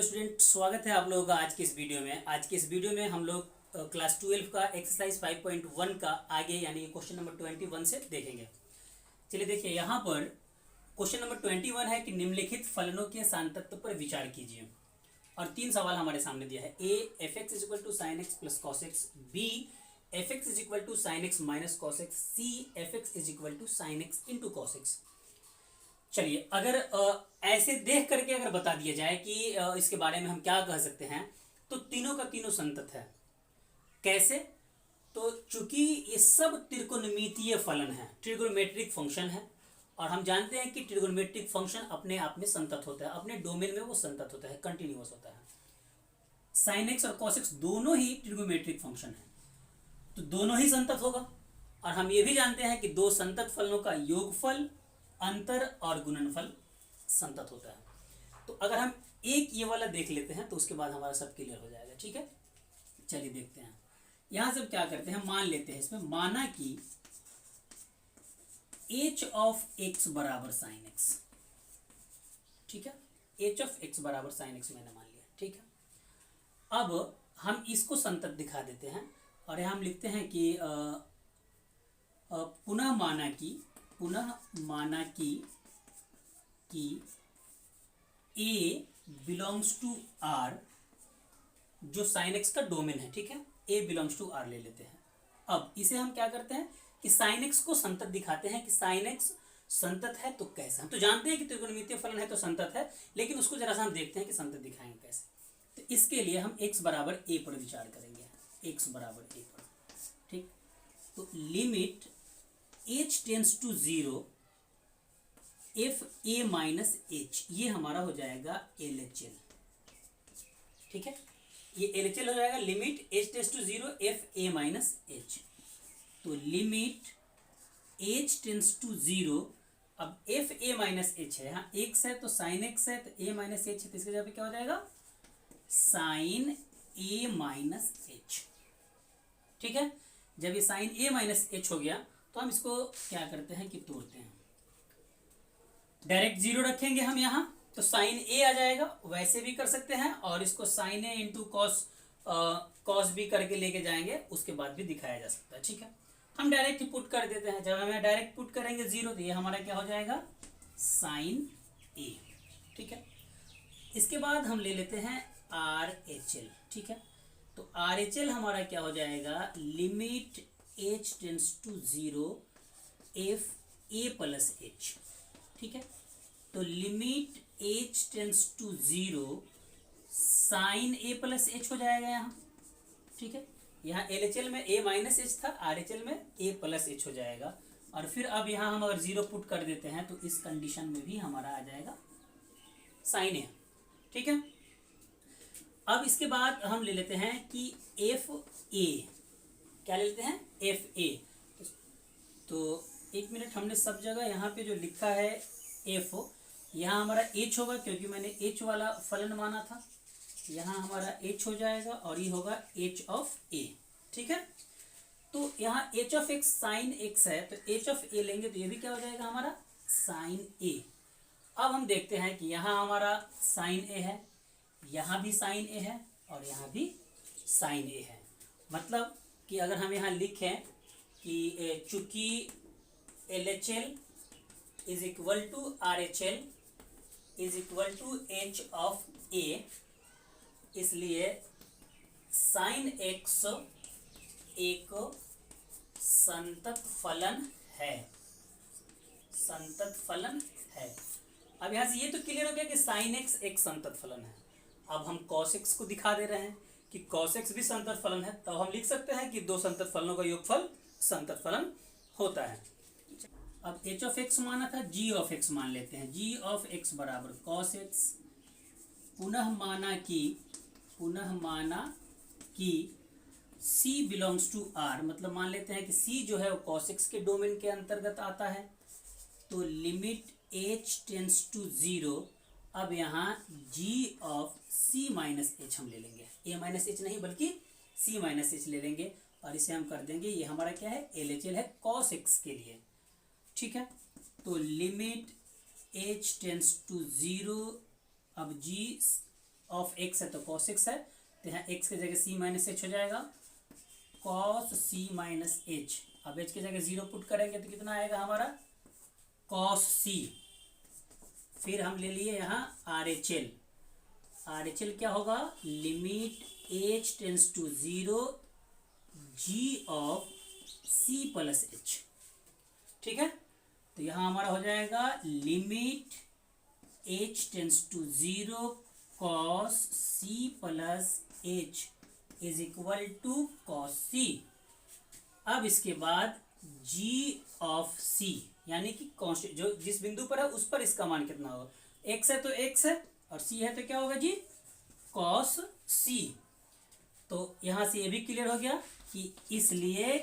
Student, स्वागत है आप लोगों का आज की इस वीडियो में। आज की इस वीडियो में हम लोग क्लास 12 का एक्सरसाइज 5.1 का आगे यानी क्वेश्चन नंबर 21 से देखेंगे। चलिए देखिए, यहाँ पर क्वेश्चन नंबर 21 है कि निम्नलिखित फलनों के सांतत्व पर विचार कीजिए। और तीन सवाल हमारे सामने दिया है। A f x is equal to sine x plus cos x, b f x is equal to sine x minus cos x, c f x is equal to sine x into cos x. चलिए, अगर ऐसे देख करके अगर बता दिया जाए कि इसके बारे में हम क्या कह सकते हैं, तो तीनों का तीनों संतत है। कैसे? तो चूंकि ये सब त्रिकोणमितीय फलन है, ट्रिगोनोमेट्रिक फंक्शन है, और हम जानते हैं कि ट्रिगोनोमेट्रिक फंक्शन अपने आप में संतत होता है, अपने डोमेन में वो संतत होता है, कंटिन्यूअस होता है। साइन एक्स और कॉस एक्स दोनों ही ट्रिगोनोमेट्रिक फंक्शन है, तो दोनों ही संतत होगा। और हम ये भी जानते हैं कि दो संतत फलनों का योगफल, अंतर और गुणनफल संतत होता है। तो अगर हम एक ये वाला देख लेते हैं तो उसके बाद हमारा सब क्लियर हो जाएगा। ठीक है, चलिए देखते हैं। यहां से क्या करते हैं, मान लेते हैं इसमें, माना कि h ऑफ x बराबर साइन एक्स। ठीक है, h ऑफ x बराबर साइन एक्स मैंने मान लिया। ठीक है, अब हम इसको संतत दिखा देते हैं और यहां हम लिखते हैं कि पुनः माना कि a बिलोंग्स टू r, जो साइन एक्स का डोमेन है। ठीक है, a बिलोंग्स टू r ले लेते हैं। अब इसे हम क्या करते हैं कि साइन एक्स को संतत दिखाते हैं कि साइन एक्स संतत है तो कैसे। हम तो जानते हैं कि त्रिकोणमितीय फलन है तो संतत है, लेकिन उसको जरा सा हम देखते हैं कि संतत दिखाएंगे कैसे। तो इसके लिए हम x बराबर a पर विचार करेंगे। x बराबर a पर, ठीक। तो limit h tends to 0 f a minus h, ये हमारा हो जाएगा LHL। ठीक है, ये LHL हो जाएगा, limit h tends to 0 f a minus h. तो लिमिट h टेंस टू 0, अब एफ ए माइनस एच है, यहाँ x है तो साइन x है, तो a माइनस एच है, तो इसके जगह पे क्या हो जाएगा, साइन a माइनस एच। ठीक है, जब ये साइन a माइनस एच हो गया तो हम इसको क्या करते हैं कि तोड़ते हैं, डायरेक्ट 0 रखेंगे हम यहाँ, तो साइन a आ जाएगा। वैसे भी कर सकते हैं और इसको साइन a इंटू कॉस भी करके लेके जाएंगे, उसके बाद भी दिखाया जा सकता है। ठीक है, हम डायरेक्ट पुट कर देते हैं। जब हमें डायरेक्ट पुट करेंगे 0, तो ये हमारा क्या हो जाएगा, साइन a। ठीक है, इसके बाद हम ले लेते हैं RHL। ठीक है, तो RHL हमारा क्या हो जाएगा, limit h tends to 0 f a plus h. ठीक है, तो limit h tends to 0 sine a plus h हो जाएगा यहाँ। ठीक है, यहाँ LHL में a माइनस एच था, RHL में a प्लस एच हो जाएगा। और फिर अब यहाँ हम अगर 0 पुट कर देते हैं तो इस कंडीशन में भी हमारा आ जाएगा साइन a। ठीक है, अब इसके बाद हम ले लेते हैं कि एफ ए, क्या ले लेते हैं, एफ ए। तो एक मिनट, हमने सब जगह यहाँ पे जो लिखा है एफ, यहाँ हमारा एच होगा क्योंकि मैंने एच वाला फलन माना था, यहाँ हमारा एच हो जाएगा और ये होगा एच ऑफ ए। ठीक है, तो यहाँ H of x sine x है, तो एच ऑफ ए लेंगे तो ये भी क्या हो जाएगा हमारा साइन ए। अब हम देखते हैं कि यहाँ हमारा साइन ए है, यहाँ भी साइन ए है और यहाँ भी साइन ए है। मतलब कि अगर हम यहाँ लिखें कि चूंकि LHL is equal to RHL is equal to H of A, इसलिए साइन एक्स एक संतत फलन है, संतत फलन है। अब यहाँ से ये तो क्लियर हो गया कि साइन एक्स एक संतत फलन है। अब हम कॉस एक्स को दिखा दे रहे हैं कि कॉस एक्स भी संतत फलन है, तो हम लिख सकते हैं कि दो संतत फलनों का योगफल संतत फलन होता है। अब h ऑफ एक्स माना था, g ऑफ एक्स मान लेते हैं। g ऑफ एक्स बराबर कॉस एक्स, पुनः माना कि c बिलोंग्स टू r, मतलब मान लेते हैं कि c जो है वो कॉस एक्स के डोमेन के अंतर्गत आता है। तो लिमिट h टेंस टू 0, अब यहाँ g of c minus H हम ले लेंगे, a माइनस एच नहीं बल्कि c माइनस एच ले लेंगे और इसे हम कर देंगे, ये हमारा क्या है, LHL है cos x के लिए। ठीक है, तो लिमिट h टेंस टू 0, अब g ऑफ एक्स है तो कॉस एक्स है, तो यहाँ एक्स की जगह सी माइनस एच हो जाएगा, कॉस सी माइनस एच। अब एच की जगह जीरो पुट करेंगे तो कितना आएगा हमारा, कॉस सी। फिर हम ले लिए यहाँ R H L. R H L क्या होगा, limit h tends to zero g of c plus h. ठीक है, तो यहाँ हमारा हो जाएगा limit h tends to zero cos c plus h is equal to cos c. अब इसके बाद जी ऑफ सी यानी कि कांस्टेंट जो जिस बिंदु पर है उस पर इसका मान कितना होगा, एक्स है तो एक्स है और सी है तो क्या होगा जी, कॉस सी। तो यहां से ये भी क्लियर हो गया कि इसलिए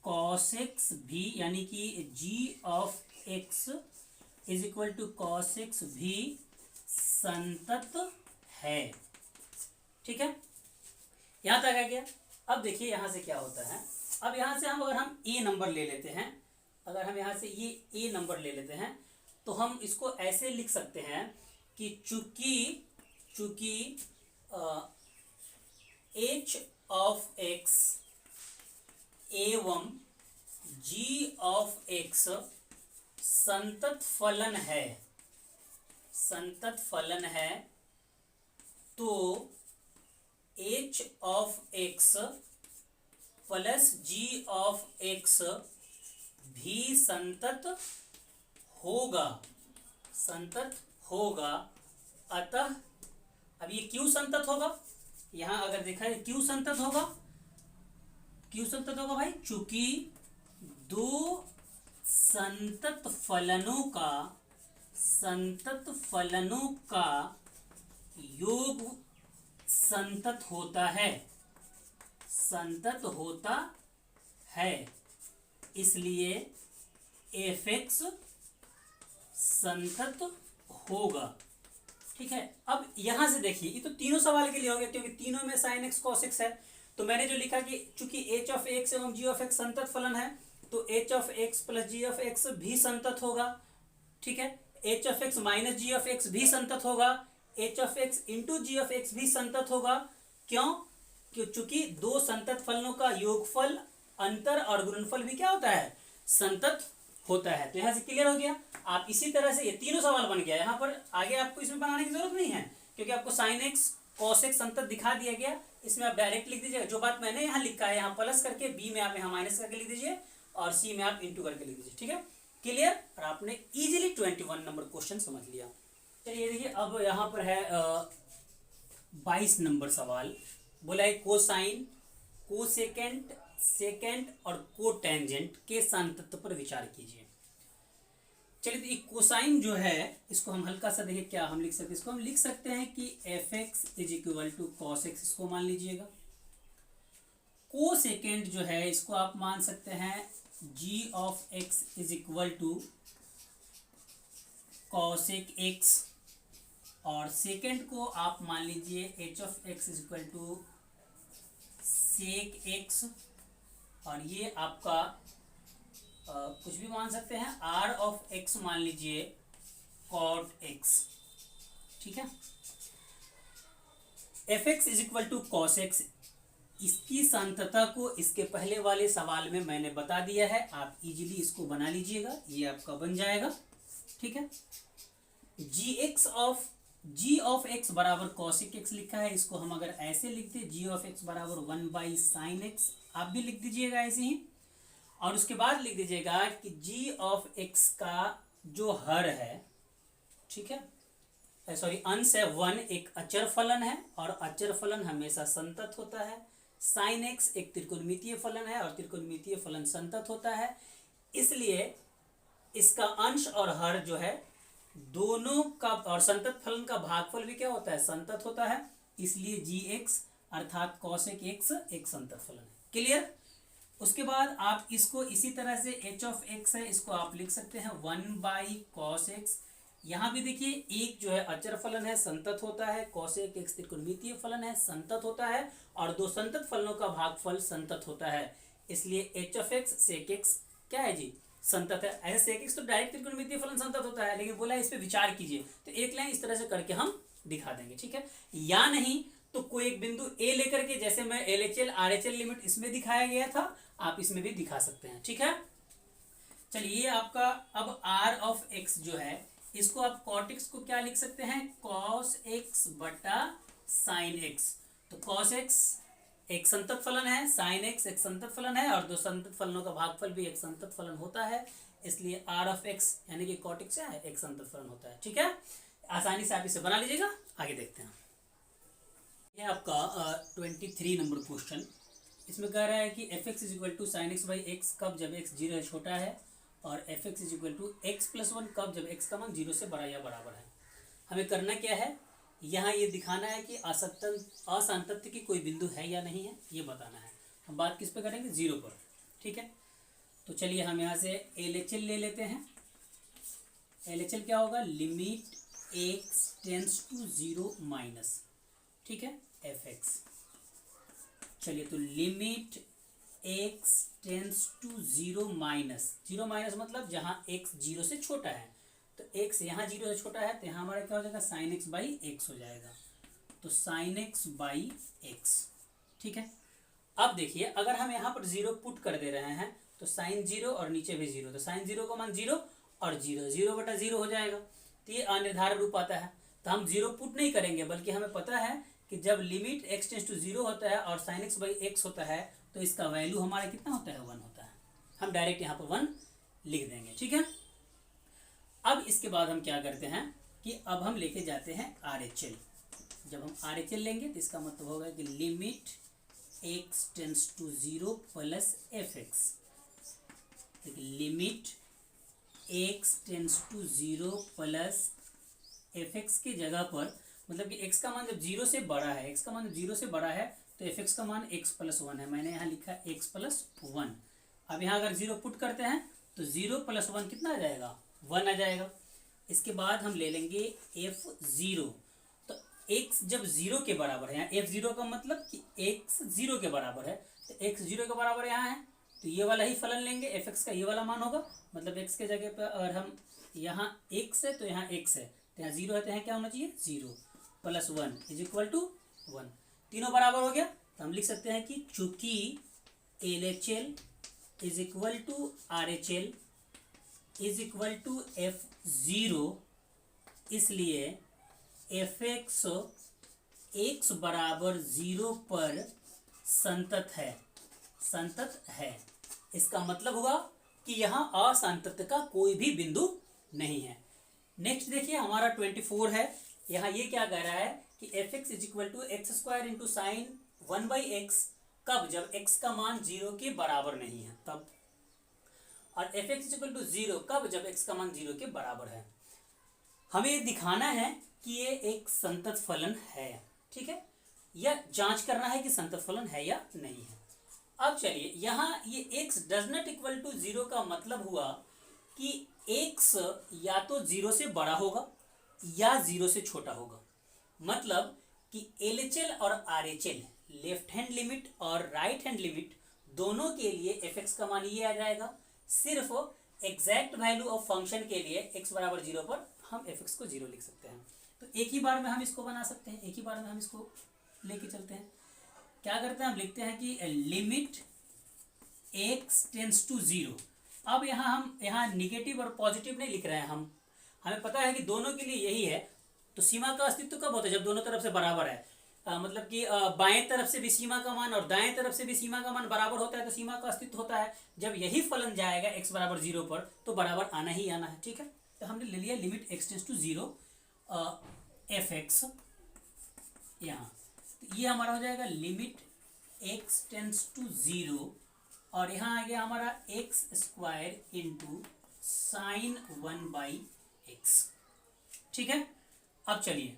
कॉस एक्स भी यानी कि g of x is equal to cos x भी संतत है। ठीक है, यहां तक आ गया। अब देखिए यहां से क्या होता है, अब यहां से अगर हम ए नंबर ले लेते हैं, अगर हम यहां से ये ए नंबर ले लेते हैं तो हम इसको ऐसे लिख सकते हैं कि चूंकि एच ऑफ एक्स एवं जी ऑफ एक्स संतत फलन है, संतत फलन है, तो h of x plus g of x भी संतत होगा, संतत होगा। अतः अब ये क्यों संतत होगा, यहां अगर देखा है क्यों संतत होगा, क्यों संतत होगा भाई, चूंकि दो संतत फलनों का योग संतत होता है, संतत होता है, इसलिए एफ एक्स संतत होगा। ठीक है, अब यहां से देखिए ये तो तीनों सवाल के लिए हो गया क्योंकि तीनों में साइन एक्स कॉस एक्स है। तो मैंने जो लिखा कि चूंकि एच ऑफ एक्स एवं जी ऑफ एक्स संतत फलन है तो h of x plus g of x भी संतत होगा। ठीक है, h of x minus g of x भी संतत होगा, h of x into g of x भी संतत होगा। क्यों, चूंकि दो संतत फलनों का योगफल अंतर और गुणनफल भी क्या होता है, संतत होता है। तो यहां से क्लियर हो गया। आप इसी तरह से ये तीनों सवाल बन गया, यहाँ पर आगे आपको इसमें बनाने की जरूरत नहीं है क्योंकि आपको साइन एक्स कॉस एक्स संतत दिखा दिया गया। इसमें आप डायरेक्ट लिख दीजिएगा, जो बात मैंने यहाँ लिखा है यहाँ प्लस करके, बी में आप यहाँ माइनस करके लिख दीजिए और सी में आप इंटू करके लिख दीजिए। ठीक है, क्लियर, और आपने इजीली 21 नंबर क्वेश्चन समझ लिया। चलिए देखिए अब यहाँ पर है 22 नंबर सवाल। बोला है कोसाइन, कोसेकेंट, सेकेंट और कोटेंजेंट के संतत्व पर विचार कीजिए। चलिए तो ये कोसाइन जो है इसको हम हल्का सा देखिए क्या हम लिख सकते हैं, इसको हम लिख सकते हैं कि f x is equal to cos x, इसको मान लीजिएगा। कोसेकेंट जो है इसको आप मान सकते हैं g of x is equal to cosec x, और सेकेंड को आप मान लीजिए h of x is equal to sec x, और ये आपका कुछ भी मान सकते हैं, आर ऑफ एक्स मान लीजिए कॉट एक्स। ठीक है, f x is equal to cos x, इसकी संतता को इसके पहले वाले सवाल में मैंने बता दिया है, आप इजीली इसको बना लीजिएगा, ये आपका बन जाएगा। ठीक है, जी ऑफ एक्स बराबर कॉसिक एक्स लिखा है, इसको हम अगर ऐसे लिखते जी ऑफ एक्स बराबर 1/sin एक्स, आप भी लिख दीजिएगा ऐसे ही। और उसके बाद लिख दीजिएगा कि जी ऑफ एक्स का जो हर है, ठीक है सॉरी अंश है 1, एक अचर फलन है और अचर फलन हमेशा संतत होता है। साइन एक्स एक त्रिकोणमितीय फलन है और त्रिकोणमितीय फलन संतत होता है, इसलिए इसका अंश और हर जो है दोनों का, और संतत फलन का भागफल भी क्या होता है, संतत होता है, इसलिए जी एक्स अर्थात कॉसेक एक्स एक संतत फलन है। क्लियर, उसके बाद आप इसको इसी तरह से एच ऑफ एक्स है, इसको आप लिख सकते हैं 1/cos एक्स। यहाँ भी देखिए एक जो है अचर फलन है, संतत होता है, कॉसेक एक्स त्रिकोणमितीय फलन है, संतत होता है, और दो संतत फलनों का भागफल संतत होता है, इसलिए h of x sec x क्या है जी, संतत है। ऐसे सेक एक्स तो डायरेक्ट त्रिकोणमितीय फलन संतत होता है, लेकिन बोला इस पे विचार कीजिए, तो एक लाइन इस तरह से करके हम दिखा देंगे, ठीक है। या नहीं तो कोई एक बिंदु ए लेकर के, जैसे मैं LHL RHL लिमिट इसमें दिखाया गया था, आप इसमें भी दिखा सकते हैं, ठीक है। चलिए आपका अब r ऑफ x जो है, इसको आप cot x को क्या लिख सकते हैं, cos x बटा sin x। तो cos x एक संतत फलन है, sin x एक संतत फलन है, और दो संतत फलनों का भागफल भी एक संतत फलन होता है, इसलिए r ऑफ x यानी कि cot x है एक संतत फलन होता है, ठीक है। आसानी से आप इसे बना लीजिएगा। आगे देखते हैं, ये आपका 23 नंबर क्वेश्चन। इसमें कह रहा है कि f x is equal to sine x by x कब, जब एक्स 0 से छोटा है, और f x is equal to x plus 1 कब, जब एक्स का मान 0 से बड़ा या बराबर है। हमें करना क्या है, यहाँ ये दिखाना है कि असांतत्य की कोई बिंदु है या नहीं है, ये बताना है। हम बात किस पे करेंगे, 0 पर, ठीक है। तो चलिए हम यहाँ से LHL ले लेते हैं। LHL क्या होगा, limit x tends to 0 minus, ठीक है, एफ एक्स। चलिए तो limit x tends to 0 minus, 0 minus मतलब जहां x 0 से छोटा है, तो x यहाँ 0 से छोटा है, तो यहाँ हमारा क्या हो जाएगा, साइन एक्स बाई एक्स हो जाएगा। तो साइन एक्स बाई एक्स, ठीक है। अब देखिए अगर हम यहाँ पर 0 पुट कर दे रहे हैं, तो साइन 0 और नीचे भी 0, तो साइन 0 का मान 0 और 0 0 बटा 0 हो जाएगा। तो ये अनिर्धारक रूप आता है, तो हम 0 पुट नहीं करेंगे, बल्कि हमें पता है कि जब लिमिट एक्स टेंस टू 0 होता है और साइन एक्स बाई एक्स होता है, तो इसका वैल्यू हमारा कितना होता है, 1 होता है। हम डायरेक्ट यहाँ पर 1 लिख देंगे, ठीक है। अब इसके बाद हम क्या करते हैं कि अब हम लेके जाते हैं RHL। जब हम RHL लेंगे तो इसका मतलब होगा कि limit x tends to 0 plus f x, limit x tends to 0 plus f x की जगह पर, मतलब कि x का मान जब 0 से बड़ा है, x का मान जब 0 से बड़ा है, तो एफ एक्स का मान x प्लस 1 है। मैंने यहाँ लिखा x प्लस 1। अब यहाँ अगर 0 पुट करते हैं तो 0 प्लस 1 कितना आ जाएगा, 1 आ जाएगा। इसके बाद हम ले लेंगे f0। तो x जब 0 के बराबर है, यहाँ f0 का मतलब कि x 0 के बराबर है, तो x 0 के बराबर यहाँ है, तो ये वाला ही फलन लेंगे, एफ एक्स का ये वाला मान होगा। मतलब x के जगह पर अगर हम यहाँ x है तो यहाँ x है, तो यहाँ 0 है, तो यहाँ क्या होना चाहिए, 0 प्लस 1 इज इक्वल टू 1। तीनों बराबर हो गया, तो हम लिख सकते हैं कि चूंकि LHL is equal to RHL is equal to F0, इसलिए एफ एक्स एक्स बराबर 0 पर संतत है, संतत है। इसका मतलब हुआ कि यहाँ असांतत्य का कोई भी बिंदु नहीं है। नेक्स्ट देखिए हमारा 24 है। यहाँ ये क्या कह रहा है कि f x is equal to x square into sine 1 by x कब, जब x का मान 0 के बराबर नहीं है तब, और f x is equal to 0 कब, जब x का मान 0 के बराबर है। हमें ये दिखाना है कि ये एक संतत फलन है, ठीक है, या जांच करना है कि संतत फलन है या नहीं है। अब चलिए यहाँ ये x does not equal to 0 का मतलब हुआ कि x या तो 0 से बड़ा होगा या 0 से छोटा होगा। मतलब कि LHL और RHL, लेफ्ट हैंड लिमिट और राइट हैंड लिमिट, दोनों के लिए एफ एक्स का मान ये आ जाएगा। सिर्फ एग्जैक्ट वैल्यू ऑफ फंक्शन के लिए x बराबर 0 पर हम एफ एक्स को 0 लिख सकते हैं। तो एक ही बार में हम इसको बना सकते हैं, एक ही बार में हम इसको लेके चलते हैं। क्या करते हैं, हम लिखते हैं कि लिमिट x टेंस टू 0। अब हम यहाँ निगेटिव और पॉजिटिव नहीं लिख रहे हैं, हमें पता है कि दोनों के लिए यही है। तो सीमा का अस्तित्व कब होता है, जब दोनों तरफ से बराबर है। मतलब कि बाएं तरफ से भी सीमा का मान और दाएं तरफ से भी सीमा का मान बराबर होता है, तो सीमा का अस्तित्व होता है। जब यही फलन जाएगा x बराबर 0 पर, तो बराबर आना ही आना है, ठीक है। तो हमने ले लिया limit x tends to 0 f x यहाँ, तो ये हमारा हो जाएगा लिमिट x टेंस टू 0, और यहाँ आ गया हमारा x square into sine 1 by x, ठीक है। अब चलिए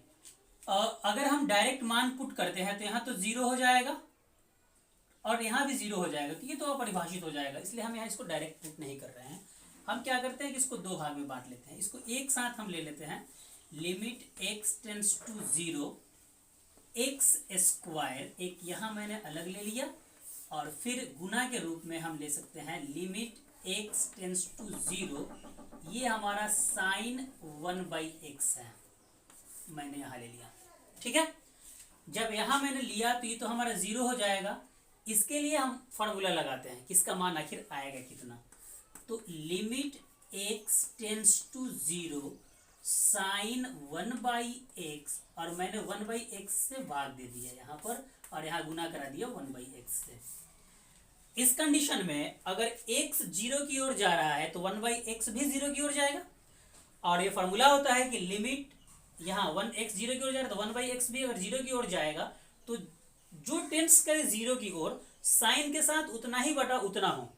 अगर हम डायरेक्ट मान पुट करते हैं तो यहाँ तो 0 हो जाएगा और यहाँ भी 0 हो जाएगा, तो ये तो अपरिभाषित हो जाएगा, इसलिए हम यहाँ इसको डायरेक्ट पुट नहीं कर रहे हैं। हम क्या करते हैं कि इसको दो भाग में बांट लेते हैं। इसको एक साथ हम ले लेते हैं, limit x tends to 0 x square, एक यहाँ मैंने अलग ले लिया, और फिर गुना के रूप में हम ले सकते हैं लिमिट x टेंस टू 0, ये हमारा साइन 1 बाई एक्स है, मैंने यहाँ ले लिया। ठीक है। जब यहां मैंने लिया तो ये तो हमारा 0 हो जाएगा। इसके लिए हम फॉर्मूला लगाते हैं कि इसका मान आखिर आएगा कितना। तो limit x tends to 0 sine 1/x, और मैंने 1/x से भाग दे दिया यहाँ पर, और यहाँ गुना करा दिया 1/x से। इस कंडीशन में अगर x 0 की ओर जा रहा है तो 1/x भी 0 की ओर जाएगा, और ये फॉर्मूला होता है कि लिमिट यहाँ 1x 0 की ओर जा रहा है तो 1/x भी अगर 0 की ओर जाएगा तो जो टेंस करे 0 की ओर, साइन के साथ उतना ही बटा उतना हो,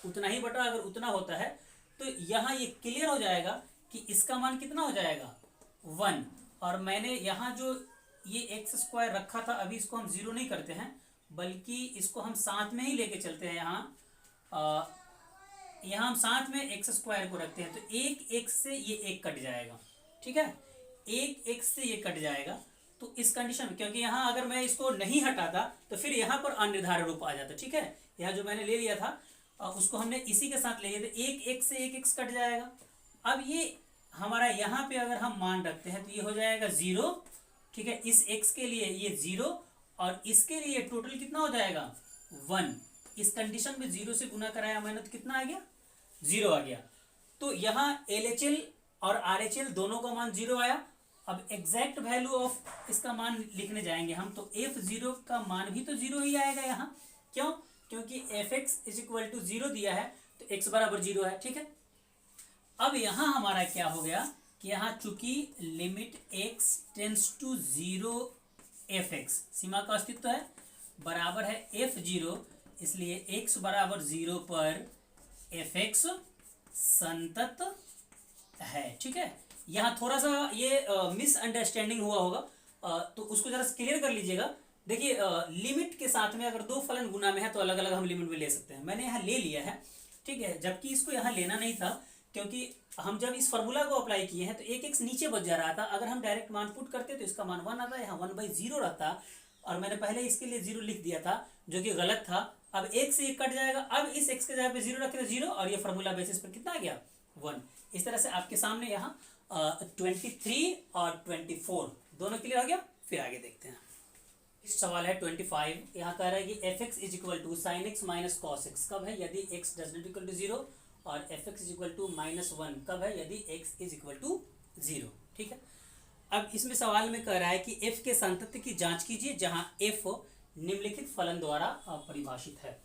उतना ही बटा अगर उतना होता है तो यहाँ ये क्लियर हो जाएगा कि इसका मान कितना हो जाएगा 1। और मैंने यहाँ जो ये x² रखा था, अभी इसको हम 0 नहीं करते हैं बल्कि इसको हम साथ में ही लेके चलते हैं। यहाँ हम साथ में x² को रखते हैं तो एक x से ये एक कट जाएगा, ठीक है, एक x से ये कट जाएगा। तो इस कंडीशन में, क्योंकि यहाँ अगर मैं इसको नहीं हटाता तो फिर यहाँ पर अनिर्धारित रूप आ जाता, ठीक है। यहाँ जो मैंने ले लिया था उसको हमने इसी के साथ ले लिया, तो एक x से एक x कट जाएगा। अब ये हमारा यहाँ पे अगर हम मान रखते हैं तो ये हो जाएगा 0, ठीक है। इस x के लिए ये 0 और इसके लिए टोटल कितना हो जाएगा 1। इस कंडीशन में 0 से गुना कराया मैंने तो कितना आ गया 0 आ गया। तो यहाँ LHL और RHL दोनों का मान 0 आया। अब एग्जैक्ट वैल्यू ऑफ इसका मान लिखने जाएंगे हम, तो f0 का मान भी तो 0 ही आएगा यहाँ। क्यों? क्योंकि fx इज इक्वल टू 0 दिया है तो x बराबर 0 है, ठीक है। अब यहाँ हमारा क्या हो गया कि यहाँ चूंकि limit x tends to 0 fx, सीमा का अस्तित्व है, बराबर है f0, इसलिए x बराबर 0 पर fx संतत है, ठीक है। यहाँ थोड़ा सा ये मिसअंडरस्टैंडिंग हुआ होगा, तो उसको जरा क्लियर कर लीजिएगा। देखिए लिमिट के साथ में अगर दो फलन गुना में है तो अलग अलग हम लिमिट में ले सकते हैं, मैंने यहाँ ले लिया है, ठीक है, जबकि इसको यहाँ लेना नहीं था, क्योंकि हम जब इस फॉर्मूला को अप्लाई किए हैं तो एक x नीचे बच जा रहा था। अगर हम डायरेक्ट मान पुट करते तो इसका मान 1 आता, यहाँ 1/0 रहता, और मैंने पहले इसके लिए 0 लिख दिया था जो कि गलत था। अब एक से एक कट जाएगा, अब इस x के जगह पे 0 रखे तो 0, और ये फॉर्मूला बेसिस पर कितना आ गया 1। इस तरह से आपके सामने यहाँ 23 और 24 दोनों क्लियर हो गया। फिर आगे देखते हैं। इस सवाल है 25, यहाँ कह रहा है कि fx is equal to sine x minus cos x कब है यदि x does not equal to 0, और fx इज इक्वल टू -1 कब है यदि x इज इक्वल टू 0, ठीक है। अब इसमें सवाल में कह रहा है कि f के संतत्य की जांच कीजिए जहां f निम्नलिखित फलन द्वारा परिभाषित है।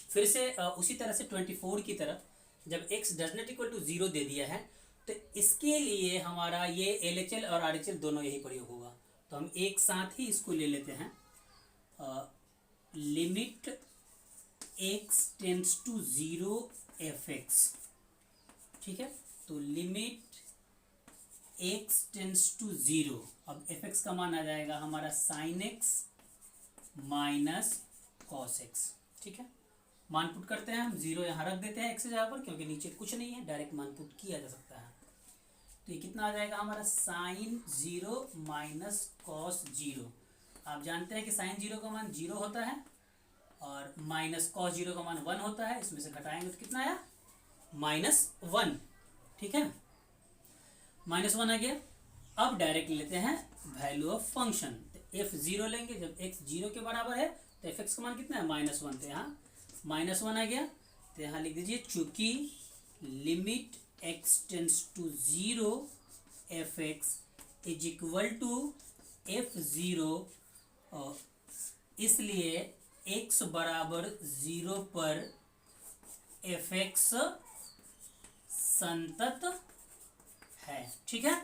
फिर से उसी तरह से 24 की तरह जब x does not equal to 0 दे दिया है तो इसके लिए हमारा ये LHL और RHL दोनों यही प्रयोग होगा। तो हम एक साथ ही इसको ले लेते हैं, limit x tends to 0 fx, ठीक है। तो लिमिट x टेंस टू 0, अब fx का मान आ जाएगा हमारा sine x minus cos x, ठीक है। मान पुट करते हैं हम, 0 यहाँ रख देते हैं x जगह पर, क्योंकि नीचे कुछ नहीं है, डायरेक्ट मान पुट किया जा सकता है। तो ये कितना आ जाएगा हमारा साइन 0 माइनस कॉस 0। आप जानते हैं कि साइन 0 का मान 0 होता है और माइनस कॉस 0 का मान 1 होता है। इसमें से घटाएंगे तो कितना आया -1, ठीक है, -1 आ गया। अब डायरेक्ट लेते हैं वैल्यू ऑफ फंक्शन, f0 लेंगे। जब x 0 के बराबर है तो fx का मान कितना है -1, तो यहाँ -1 आ गया। तो यहाँ लिख दीजिए चूंकि limit x tends to 0 fx is equal to f0, इसलिए x बराबर 0 पर fx संतत है, ठीक है।